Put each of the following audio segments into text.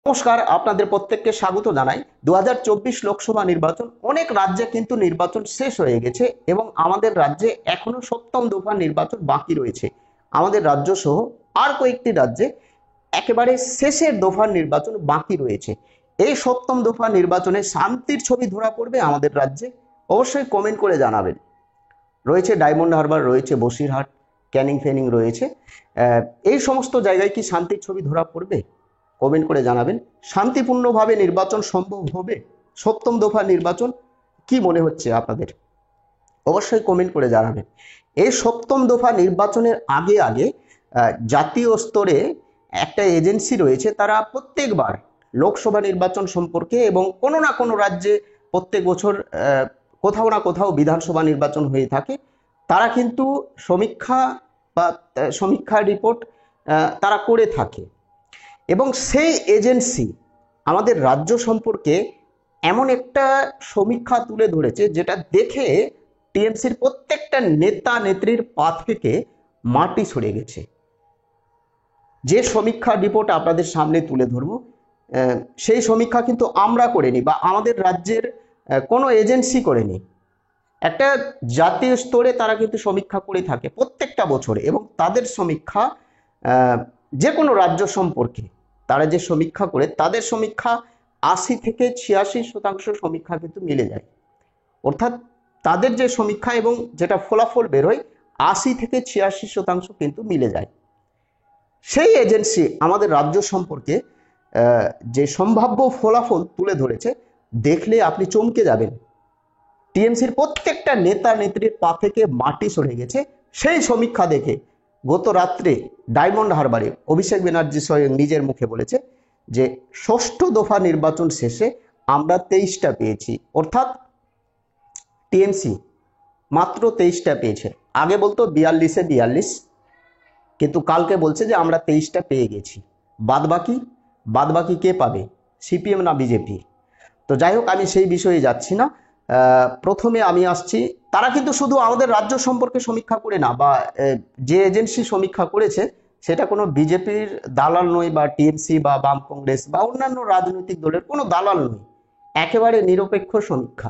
নমস্কার, আপনাদের প্রত্যেককে স্বাগত জানাই। 2024 লোকসভা নির্বাচন, অনেক রাজ্যে কিন্তু নির্বাচন শেষ হয়ে গেছে এবং আমাদের রাজ্যে এখনো সপ্তম দফা নির্বাচন বাকি রয়েছে। আমাদের রাজ্য সহ আর কয়েকটি রাজ্যে একেবারে শেষের দফার নির্বাচন বাকি রয়েছে। এই সপ্তম দফা নির্বাচনে শান্তির ছবি ধরা পড়বে আমাদের রাজ্যে? অবশ্যই কমেন্ট করে জানাবেন। রয়েছে ডায়মন্ড হারবার, রয়েছে বসিরহাট, ক্যানিং ফেনিং রয়েছে। এই সমস্ত জায়গায় কি শান্তির ছবি ধরা পড়বে? কমেন্ট করে জানাবেন। শান্তিপূর্ণভাবে নির্বাচন সম্ভব হবে? সপ্তম দফা নির্বাচন কি মনে হচ্ছে আপনাদের? অবশ্যই কমেন্ট করে জানাবেন। এই সপ্তম দফা নির্বাচনের আগে আগে জাতীয় স্তরে একটা এজেন্সি রয়েছে, তারা প্রত্যেকবার লোকসভা নির্বাচন সম্পর্কে এবং কোনো না কোনো রাজ্যে প্রত্যেক বছর কোথাও না কোথাও বিধানসভা নির্বাচন হয়ে থাকে, তারা কিন্তু সমীক্ষা রিপোর্ট তারা করে থাকে এবং সেই এজেন্সি আমাদের রাজ্য সম্পর্কে এমন একটা সমীক্ষা তুলে ধরেছে যেটা দেখে টিএমসির প্রত্যেকটা নেতা নেত্রীর পা থেকে মাটি সরে গেছে। যে সমীক্ষা রিপোর্ট আপনাদের সামনে তুলে ধরবো, সেই সমীক্ষা কিন্তু আমরা করিনি বা আমাদের রাজ্যের কোনো এজেন্সি করেনি। একটা জাতীয় স্তরে তারা কিন্তু সমীক্ষা করে থাকে প্রত্যেকটা বছরে, এবং তাদের সমীক্ষা যে কোনো রাজ্য সম্পর্কে তারা যে সমীক্ষা করে, তাদের সমীক্ষা 80 থেকে 86% সমীক্ষা কিন্তু মিলে যায়। অর্থাৎ তাদের যে সমীক্ষা এবং যেটা ফলাফল বেরোয় 80 থেকে 86% কিন্তু মিলে যায়। সেই এজেন্সি আমাদের রাজ্য সম্পর্কে যে সম্ভাব্য ফলাফল তুলে ধরেছে, দেখলে আপনি চমকে যাবেন। টিএমসির প্রত্যেকটা নেতা নেত্রীর পা থেকে মাটি সরে গেছে সেই সমীক্ষা দেখে। গত রাত্রে ডায়মন্ড হারবারে অভিষেক ব্যানার্জি স্বয়ং নিজের মুখে বলেছে যে ষষ্ঠ দফা নির্বাচন শেষে আমরা 23টা পেয়েছি, অর্থাৎ টিএমসি মাত্র 23টা পেয়েছে। আগে বলতো 42-এ 42, কিন্তু কালকে বলছে যে আমরা 23টা পেয়ে গেছি। বাদবাকি কে পাবে? সিপিএম না বিজেপি? তো যাই হোক, আমি সেই বিষয়ে যাচ্ছি না। প্রথমে আমি আসছি, তারা কিন্তু শুধু আমাদের রাজ্য সম্পর্কে সমীক্ষা করে না, বা যে এজেন্সি সমীক্ষা করেছে সেটা কোনো বিজেপির দালাল নয়, বা টিএমসি বা বাম কংগ্রেস বা অন্যান্য রাজনৈতিক দলের কোনো দালাল নয়। একেবারে নিরপেক্ষ সমীক্ষা।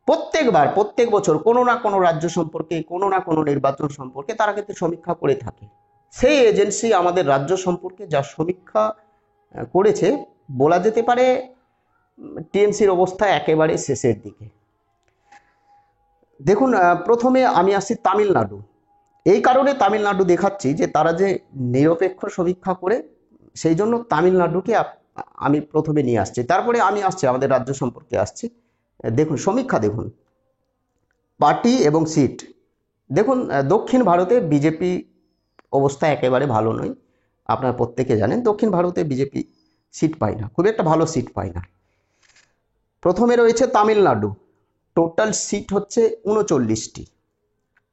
প্রত্যেক বছর কোনো না কোনো রাজ্য সম্পর্কে, কোনো না কোনো নির্বাচন সম্পর্কে তারা কিন্তু সমীক্ষা করে থাকে। সেই এজেন্সি আমাদের রাজ্য সম্পর্কে যা সমীক্ষা করেছে, বলা যেতে পারে টিএমসির অবস্থা একেবারে শেষের দিকে। দেখুন, প্রথমে আমি আসছি তামিলনাড়ু। এই কারণে তামিলনাড়ু দেখাচ্ছি যে তারা যে নিরপেক্ষ সমীক্ষা করে, সেই জন্য তামিলনাড়ুকে আমি প্রথমে নিয়ে আসছি, তারপরে আমি আসছি আমাদের রাজ্য সম্পর্কে আসছি। দেখুন সমীক্ষা, দেখুন পার্টি এবং সিট। দেখুন, দক্ষিণ ভারতে বিজেপি অবস্থা একেবারে ভালো নয়। আপনারা প্রত্যেকে জানেন দক্ষিণ ভারতে বিজেপি সিট পায় না, খুব একটা ভালো সিট পায় না। প্রথমে রয়েছে তামিলনাড়ু, টোটাল সিট হচ্ছে 39টি।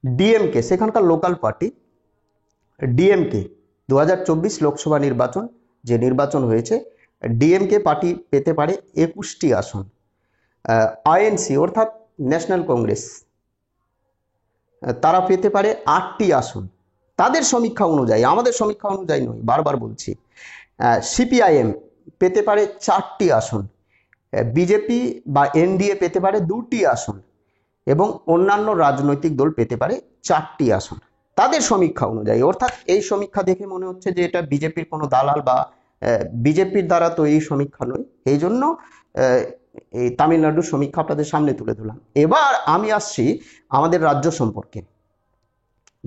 ডিএমকে, সেখানকার লোকাল পার্টি ডিএমকে, 2024 লোকসভা নির্বাচন যে নির্বাচন হয়েছে, ডিএমকে পার্টি পেতে পারে 21টি আসন। আইএনসি অর্থাৎ ন্যাশনাল কংগ্রেস, তারা পেতে পারে 8টি আসন তাদের সমীক্ষা অনুযায়ী, আমাদের সমীক্ষা অনুযায়ী নয়, বারবার বলছি। সিপিআইএম পেতে পারে 4টি আসন, বিজেপি বা এনডিএ পেতে পারে 2টি আসন, এবং অন্যান্য রাজনৈতিক দল পেতে পারে 4টি আসন তাদের সমীক্ষা অনুযায়ী। অর্থাৎ এই সমীক্ষা দেখে মনে হচ্ছে যে এটা বিজেপির কোনো দালাল বা বিজেপির দ্বারা তৈরি সমীক্ষা নয়। এই জন্য এই তামিলনাড়ুর সমীক্ষা আপনাদের সামনে তুলে ধরলাম। এবার আমি আসছি আমাদের রাজ্য সম্পর্কে।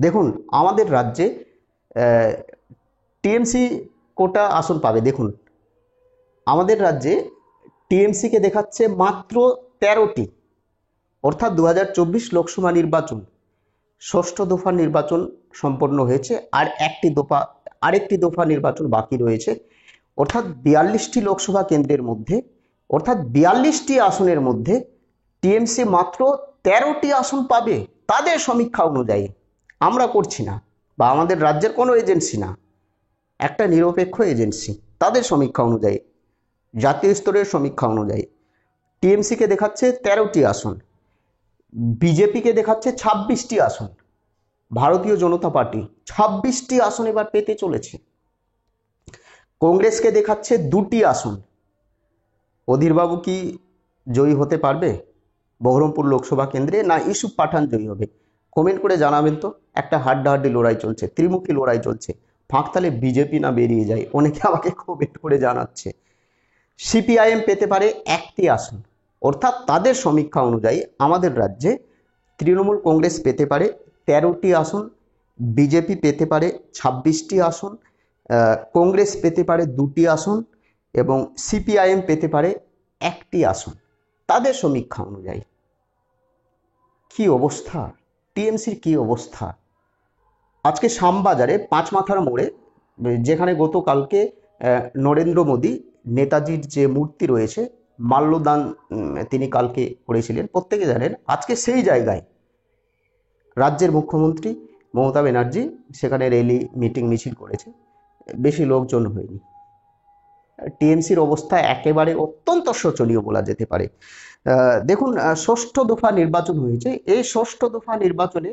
দেখুন, আমাদের রাজ্যে টিএমসি কোটা আসন পাবে। দেখুন, আমাদের রাজ্যে টিএমসিকে দেখাচ্ছে মাত্র 13টি, অর্থাৎ 2024 লোকসভা নির্বাচন ষষ্ঠ দফা নির্বাচন সম্পন্ন হয়েছে, আর আরেকটি দফা নির্বাচন বাকি রয়েছে। অর্থাৎ 42টি লোকসভা কেন্দ্রের মধ্যে, অর্থাৎ 42টি আসনের মধ্যে টিএমসি মাত্র 13টি আসন পাবে তাদের সমীক্ষা অনুযায়ী। আমরা করছি না, বা আমাদের রাজ্যের কোনো এজেন্সি না, একটা নিরপেক্ষ এজেন্সি তাদের সমীক্ষা অনুযায়ী, জাতীয় স্তরের সমীক্ষা অনুযায়ী টিএমসিকে দেখাচ্ছে 13টি আসন, বিজেপিকে দেখাচ্ছে 26টি আসন, ভারতীয় জনতা পার্টি 26টি আসন এবার পেতে চলেছে। কংগ্রেসকে দেখাচ্ছে 2টি আসন। অধীরবাবু কি জয়ী হতে পারবে বহরমপুর লোকসভা কেন্দ্রে, না ইউসুফ পাঠান জয়ী হবে? কমেন্ট করে জানাবেন তো। একটা হাড্ডাহাড্ডি লড়াই চলছে, ত্রিমুখী লড়াই চলছে। ফাঁক তালে বিজেপি না বেরিয়ে যায়, অনেকে আমাকে কমেন্ট করে জানাচ্ছে। সিপিআইএম পেতে পারে 1টি আসন, অর্থাৎ তাদের সমীক্ষা অনুযায়ী আমাদের রাজ্যে তৃণমূল কংগ্রেস পেতে পারে 13টি আসন, বিজেপি পেতে পারে 26টি আসন, কংগ্রেস পেতে পারে 2টি আসন এবং সিপিআইএম পেতে পারে 1টি আসন তাদের সমীক্ষা অনুযায়ী। কি অবস্থা, টিএমসির কি অবস্থা! আজকে শ্যামবাজারে পাঁচমাথার মোড়ে, যেখানে গতকালকে নরেন্দ্র মোদী নেতাজির যে মূর্তি রয়েছে মাল্যদান তিনি কালকে করেছিলেন, প্রত্যেকে জানেন। আজকে সেই জায়গায় রাজ্যের মুখ্যমন্ত্রী মমতা ব্যানার্জি সেখানে র্যালি মিটিং মিছিল করেছে, বেশি লোকজন হয়নি। টিএমসির অবস্থা একেবারে অত্যন্ত শোচনীয় বলা যেতে পারে। দেখুন, ষষ্ঠ দফা নির্বাচন হয়েছে। এই ষষ্ঠ দফা নির্বাচনে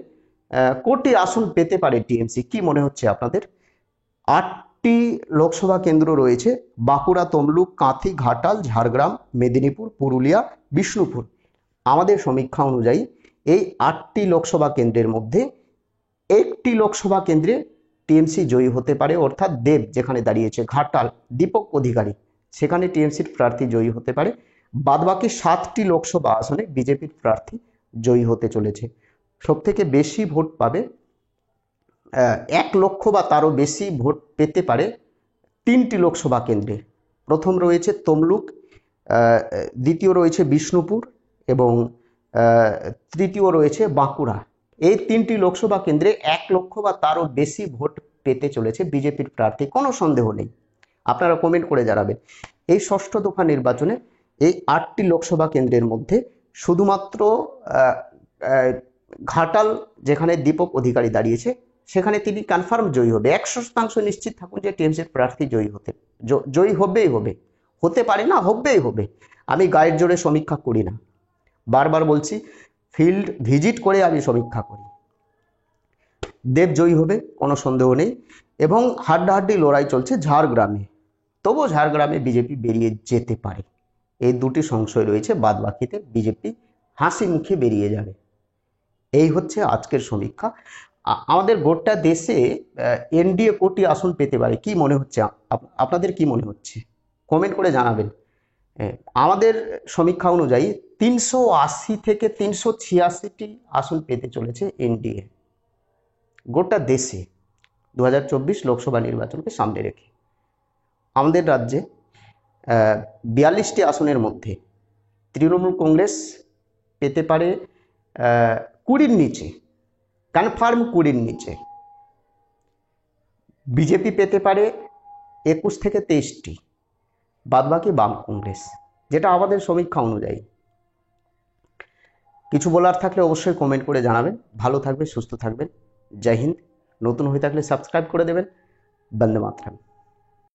কটি আসন পেতে পারে টিএমসি, কি মনে হচ্ছে আপনাদের? 8টি লোকসভা কেন্দ্র রয়েছে: বাঁকুড়া, তমলুক, কাঁথি, ঘাটাল, ঝাড়গ্রাম, মেদিনীপুর, পুরুলিয়া, বিষ্ণুপুর। আমাদের সমীক্ষা অনুযায়ী এই 8টি লোকসভা কেন্দ্রের মধ্যে 1টি লোকসভা কেন্দ্রে টিএমসি জয়ী হতে পারে, অর্থাৎ দেব যেখানে দাঁড়িয়েছে ঘাটাল, দীপক অধিকারী, সেখানে টিএমসির প্রার্থী জয়ী হতে পারে। বাদবাকি 7টি লোকসভা আসনে বিজেপির প্রার্থী জয়ী হতে চলেছে। সবথেকে বেশি ভোট পাবে, 1 লক্ষ বা তারও বেশি ভোট পেতে পারে 3টি লোকসভা কেন্দ্রে। প্রথম রয়েছে তমলুক, দ্বিতীয় রয়েছে বিষ্ণুপুর এবং তৃতীয় রয়েছে বাঁকুড়া। এই 3টি লোকসভা কেন্দ্রে 1 লক্ষ বা তারও বেশি ভোট পেতে চলেছে বিজেপির প্রার্থী, কোনো সন্দেহ নেই। আপনারা কমেন্ট করে জানাবেন। এই ষষ্ঠ দফা নির্বাচনে এই 8টি লোকসভা কেন্দ্রের মধ্যে শুধুমাত্র ঘাটাল, যেখানে দীপক অধিকারী দাঁড়িয়েছে, সেখানে তিনি কনফার্ম জয়ী হবে। 100% নিশ্চিত থাকুন যে টিএমসির প্রার্থী জয়ী হবেই হবে। হতে পারে না, হবেই হবে। আমি গায়ের জোরে সমীক্ষা করি না, বারবার বলছি, ফিল্ড ভিজিট করে আমি সমীক্ষা করি। দেব জয়ী হবে, কোনো সন্দেহ নেই। এবং হাড্ডাহাড্ডি লড়াই চলছে ঝাড়গ্রামে, তবুও ঝাড়গ্রামে বিজেপি বেরিয়ে যেতে পারে। এই 2টি সংশয় রয়েছে, বাদ বাকিতে বিজেপি হাসি মুখে বেরিয়ে যাবে। এই হচ্ছে আজকের সমীক্ষা। আমাদের গোটা দেশে এনডিএ কটি আসন পেতে পারে, কি মনে হচ্ছে আপনাদের? কি মনে হচ্ছে কমেন্ট করে জানাবেন। আমাদের সমীক্ষা অনুযায়ী 380 থেকে 386টি আসন পেতে চলেছে এনডিএ গোটা দেশে 2024 লোকসভা নির্বাচনকে সামনে রেখে। আমাদের রাজ্যে 42টি আসনের মধ্যে তৃণমূল কংগ্রেস পেতে পারে 20-র নিচে, কনফার্ম 20-র নিচে। বিজেপি পেতে পারে 21 থেকে 23টি, বাদবাকি বাম কংগ্রেস, যেটা আমাদের সমীক্ষা অনুযায়ী। কিছু বলার থাকলে অবশ্যই কমেন্ট করে জানাবেন। ভালো থাকবেন, সুস্থ থাকবেন। জয় হিন্দ। নতুন হয়ে থাকলে সাবস্ক্রাইব করে দেবেন। বন্দে মাতরম।